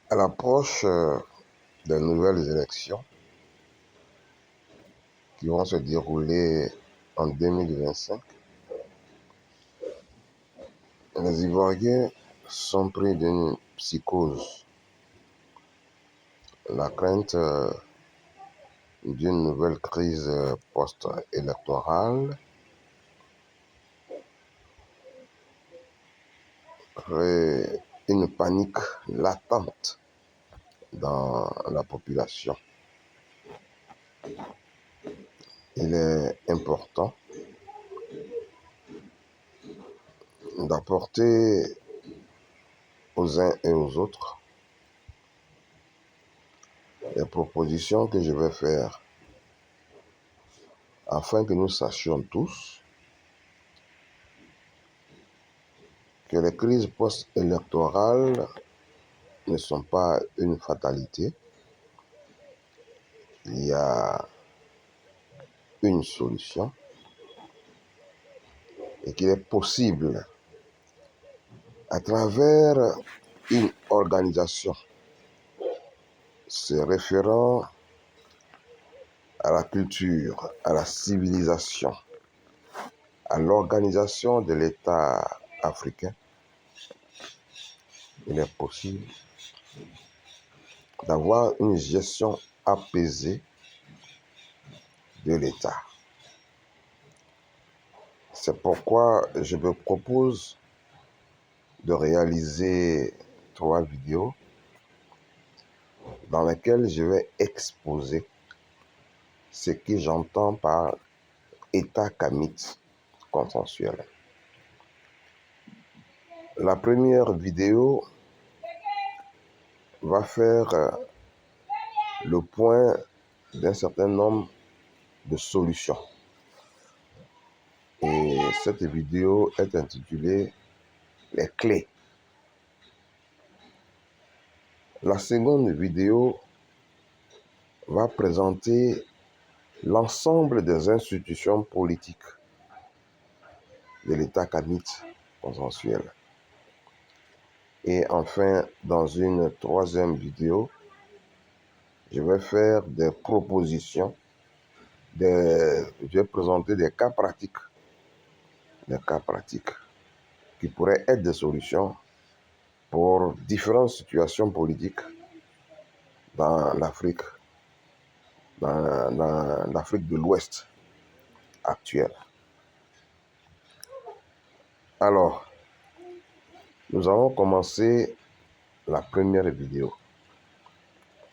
À l'approche des nouvelles élections qui vont se dérouler en 2025, les Ivoiriens sont pris d'une psychose, la crainte d'une nouvelle crise post-électorale crée une panique latente dans la population. Il est important d'apporter aux uns et aux autres les propositions que je vais faire afin que nous sachions tous que les crises post-électorales ne sont pas une fatalité. Il y a une solution et qu'il est possible, à travers une organisation se référant à la culture, à la civilisation, à l'organisation de l'État africain, il est possible d'avoir une gestion apaisée de l'État. C'est pourquoi je me propose de réaliser 3 vidéos dans lesquelles je vais exposer ce que j'entends par état kamite consensuel. La première vidéo va faire le point d'un certain nombre de solutions. Et cette vidéo est intitulée « Les clés ». La seconde vidéo va présenter l'ensemble des institutions politiques de l'État kamite consensuel. Et enfin, dans une troisième vidéo, je vais faire des propositions, je vais présenter des cas pratiques qui pourraient être des solutions pour différentes situations politiques dans l'Afrique, dans l'Afrique de l'Ouest actuelle. Alors, nous allons commencer la première vidéo,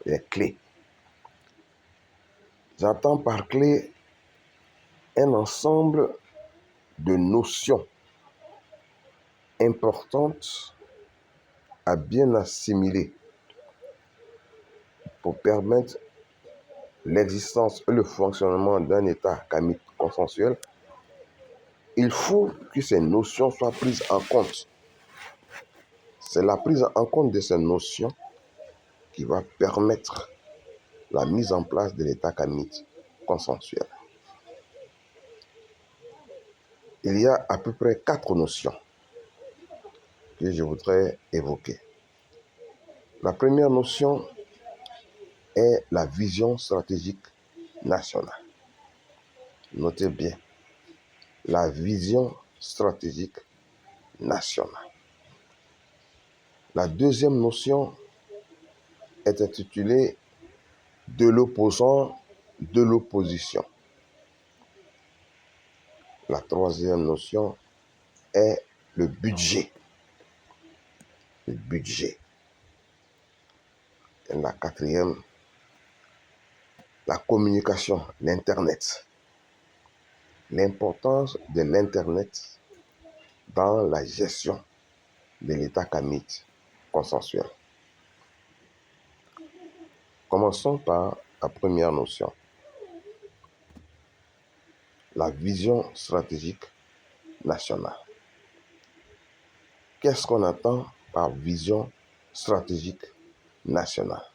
les clés. J'entends par clé un ensemble de notions importantes à bien assimiler pour permettre l'existence et le fonctionnement d'un État kamite consensuel. Il faut que ces notions soient prises en compte. C'est la prise en compte de ces notions qui va permettre la mise en place de l'État kamite consensuel. Il y a à peu près 4 notions que je voudrais évoquer. La première notion est la vision stratégique nationale. Notez bien, la vision stratégique nationale. La deuxième notion est intitulée « De l'opposant, de l'opposition ». La troisième notion est le budget. Le budget. Et la quatrième, la communication, l'Internet. L'importance de l'Internet dans la gestion de l'État kamite consensuel. Commençons par la première notion, la vision stratégique nationale. Qu'est-ce qu'on entend par vision stratégique nationale?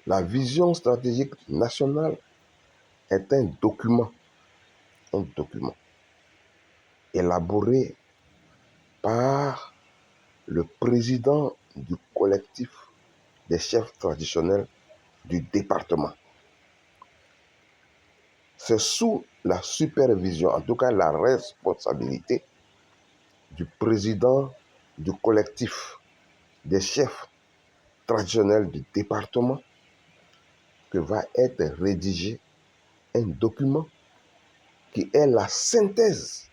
La vision stratégique nationale est un document élaboré par le président du collectif des chefs traditionnels du département. C'est sous la supervision, en tout cas la responsabilité du président du collectif des chefs traditionnels du département que va être rédigé un document qui est la synthèse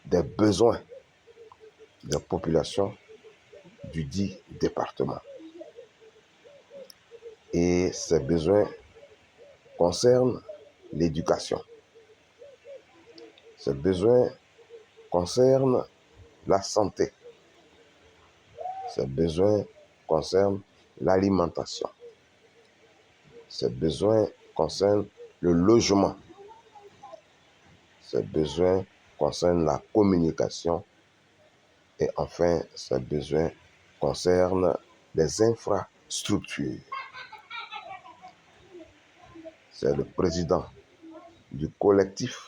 des besoins des populations du dit département. Et ces besoins concernent l'éducation. Ces besoins concernent la santé. Ces besoins concernent l'alimentation. Ces besoins concernent le logement. Ces besoins concernent la communication. Et enfin, ces besoins concernent les infrastructures. C'est le président du collectif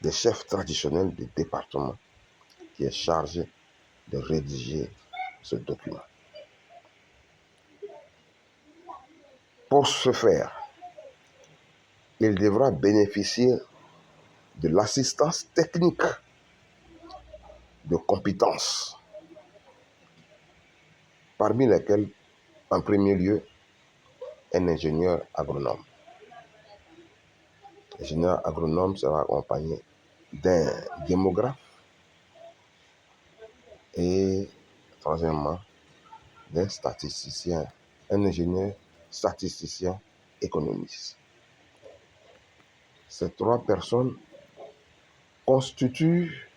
des chefs traditionnels du département qui est chargé de rédiger ce document. Pour ce faire, il devra bénéficier de l'assistance technique de compétences, parmi lesquelles, en premier lieu, un ingénieur agronome. L'ingénieur agronome sera accompagné d'un démographe et, troisièmement, d'un statisticien, un ingénieur statisticien économiste. Ces trois personnes constituent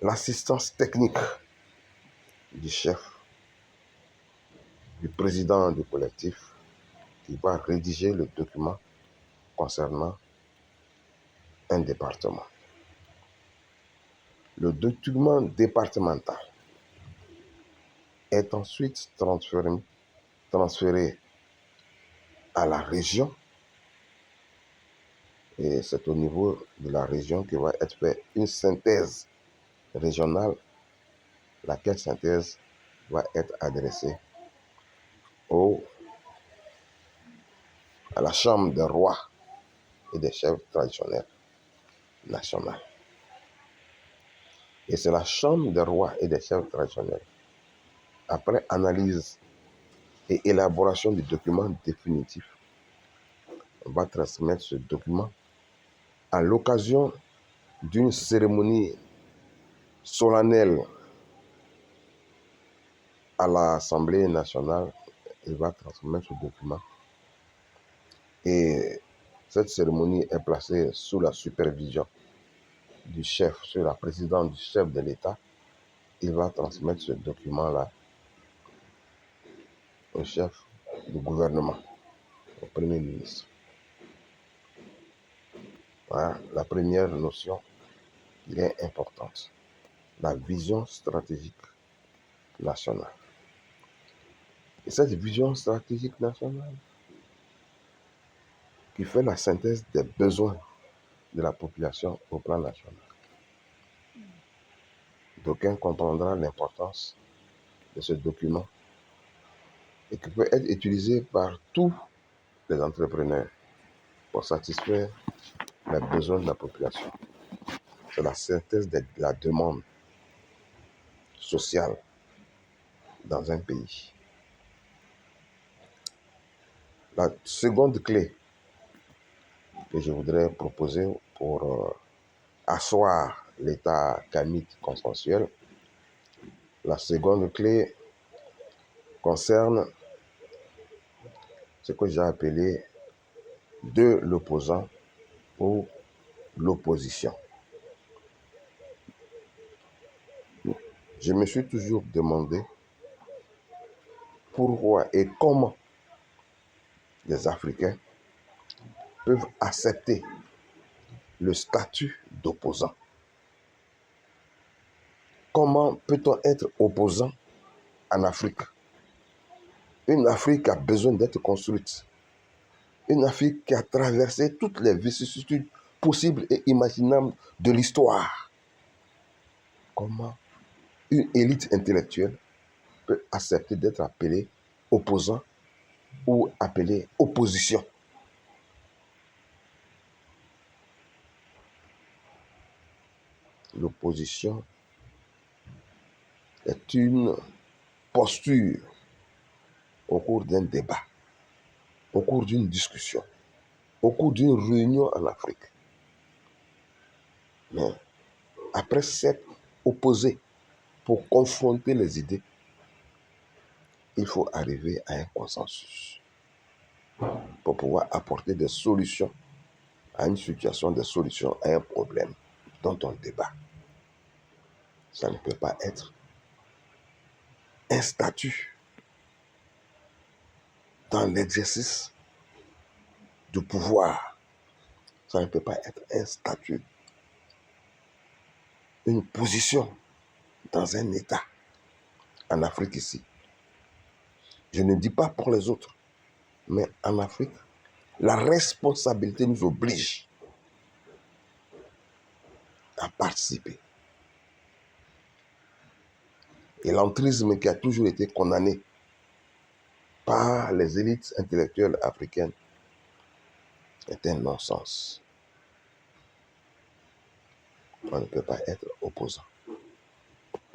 l'assistance technique du chef, du président du collectif, qui va rédiger le document concernant un département. Le document départemental est ensuite transféré à la région, et c'est au niveau de la région qu'il va être fait une synthèse régionale, laquelle synthèse va être adressée à la Chambre des rois et des chefs traditionnels nationaux. Et c'est la Chambre des rois et des chefs traditionnels, après analyse et élaboration du document définitif, on va transmettre ce document à l'occasion d'une cérémonie solennelle à l'Assemblée nationale. Il va transmettre ce document. Et cette cérémonie est placée sous la supervision du chef, sous la présidence du chef de l'État. Il va transmettre ce document-là au chef du gouvernement, au Premier ministre. Voilà la première notion qui est importante. La vision stratégique nationale. Et cette vision stratégique nationale qui fait la synthèse des besoins de la population au plan national. D'aucuns comprendront l'importance de ce document et qui peut être utilisé par tous les entrepreneurs pour satisfaire les besoins de la population. C'est la synthèse de la demande sociale dans un pays. La seconde clé que je voudrais proposer pour asseoir l'état kamite consensuel, la seconde clé concerne ce que j'ai appelé de l'opposant ou l'opposition. Je me suis toujours demandé pourquoi et comment les Africains peuvent accepter le statut d'opposant. Comment peut-on être opposant en Afrique? Une Afrique a besoin d'être construite. Une Afrique qui a traversé toutes les vicissitudes possibles et imaginables de l'histoire. Comment une élite intellectuelle peut accepter d'être appelée opposant ou appelée opposition. L'opposition est une posture au cours d'un débat, au cours d'une discussion, au cours d'une réunion en Afrique. Mais après s'être opposé pour confronter les idées, il faut arriver à un consensus pour pouvoir apporter des solutions à une situation, des solutions à un problème dont on débat. Ça ne peut pas être un statut dans l'exercice du pouvoir. Ça ne peut pas être un statut, une position dans un État en Afrique ici. Je ne dis pas pour les autres, mais en Afrique, la responsabilité nous oblige à participer. Et l'entrisme qui a toujours été condamné par les élites intellectuelles africaines est un non-sens. On ne peut pas être opposant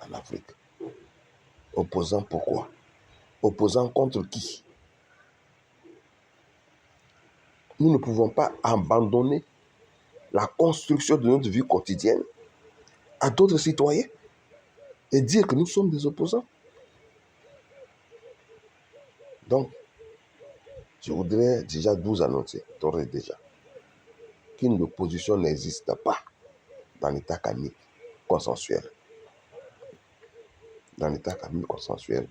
en Afrique. Opposant pourquoi? Opposant contre qui? Nous ne pouvons pas abandonner la construction de notre vie quotidienne à d'autres citoyens et dire que nous sommes des opposants. Donc, je voudrais déjà vous annoncer, d'ores et déjà, qu'une opposition n'existe pas dans l'État kamique consensuel. Dans l'État kamique consensuel,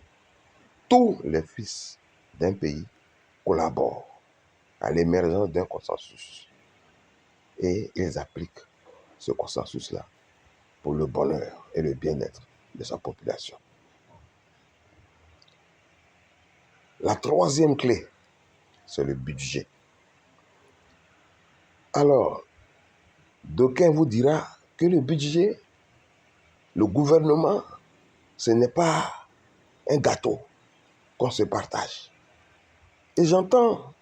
tous les fils d'un pays collaborent à l'émergence d'un consensus et ils appliquent ce consensus-là pour le bonheur et le bien-être de sa population. La troisième clé, c'est le budget. Alors, d'aucuns vous dira que le budget, le gouvernement, ce n'est pas un gâteau qu'on se partage. Et j'entends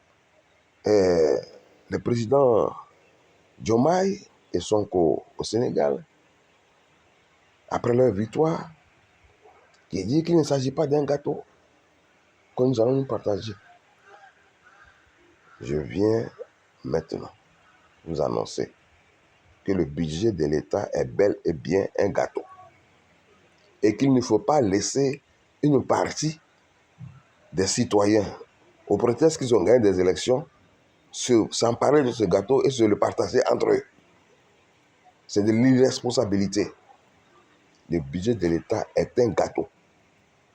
le président Diomaye et Sonko au Sénégal, après leur victoire, qui dit qu'il ne s'agit pas d'un gâteau que nous allons nous partager. Je viens maintenant vous annoncer que le budget de l'État est bel et bien un gâteau et qu'il ne faut pas laisser une partie des citoyens, au prétexte qu'ils ont gagné des élections, s'emparer de ce gâteau et se le partager entre eux. C'est de l'irresponsabilité. Le budget de l'État est un gâteau.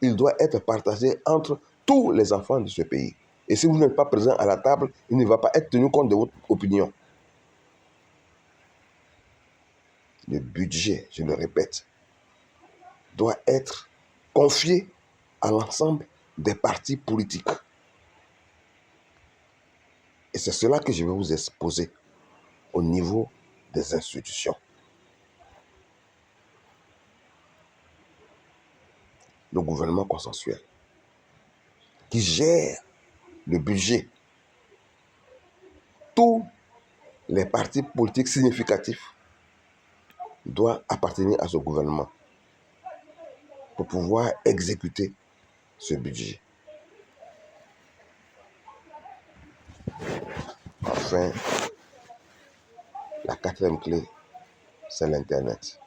Il doit être partagé entre tous les enfants de ce pays. Et si vous n'êtes pas présent à la table, il ne va pas être tenu compte de votre opinion. Le budget, je le répète, doit être confié à l'ensemble des partis politiques. Et c'est cela que je vais vous exposer au niveau des institutions. Le gouvernement consensuel qui gère le budget. Tous les partis politiques significatifs doivent appartenir à ce gouvernement pour pouvoir exécuter ce budget. Enfin, la quatrième clé, c'est l'Internet.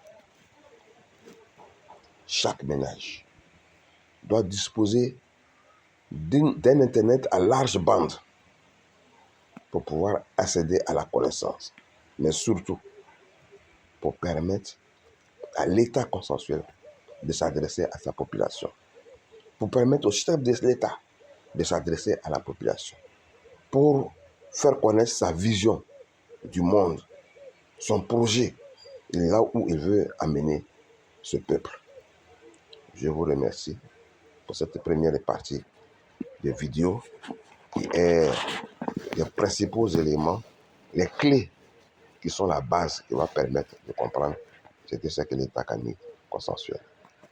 Chaque ménage doit disposer d'un Internet à large bande pour pouvoir accéder à la connaissance, mais surtout pour permettre à l'État consensuel de s'adresser à sa population, pour permettre au chef de l'État de s'adresser à la population, pour faire connaître sa vision du monde, son projet, et là où il veut amener ce peuple. Je vous remercie pour cette première partie de vidéo qui est les principaux éléments, les clés qui sont la base qui va permettre de comprendre ce que c'est que l'État kamique consensuel.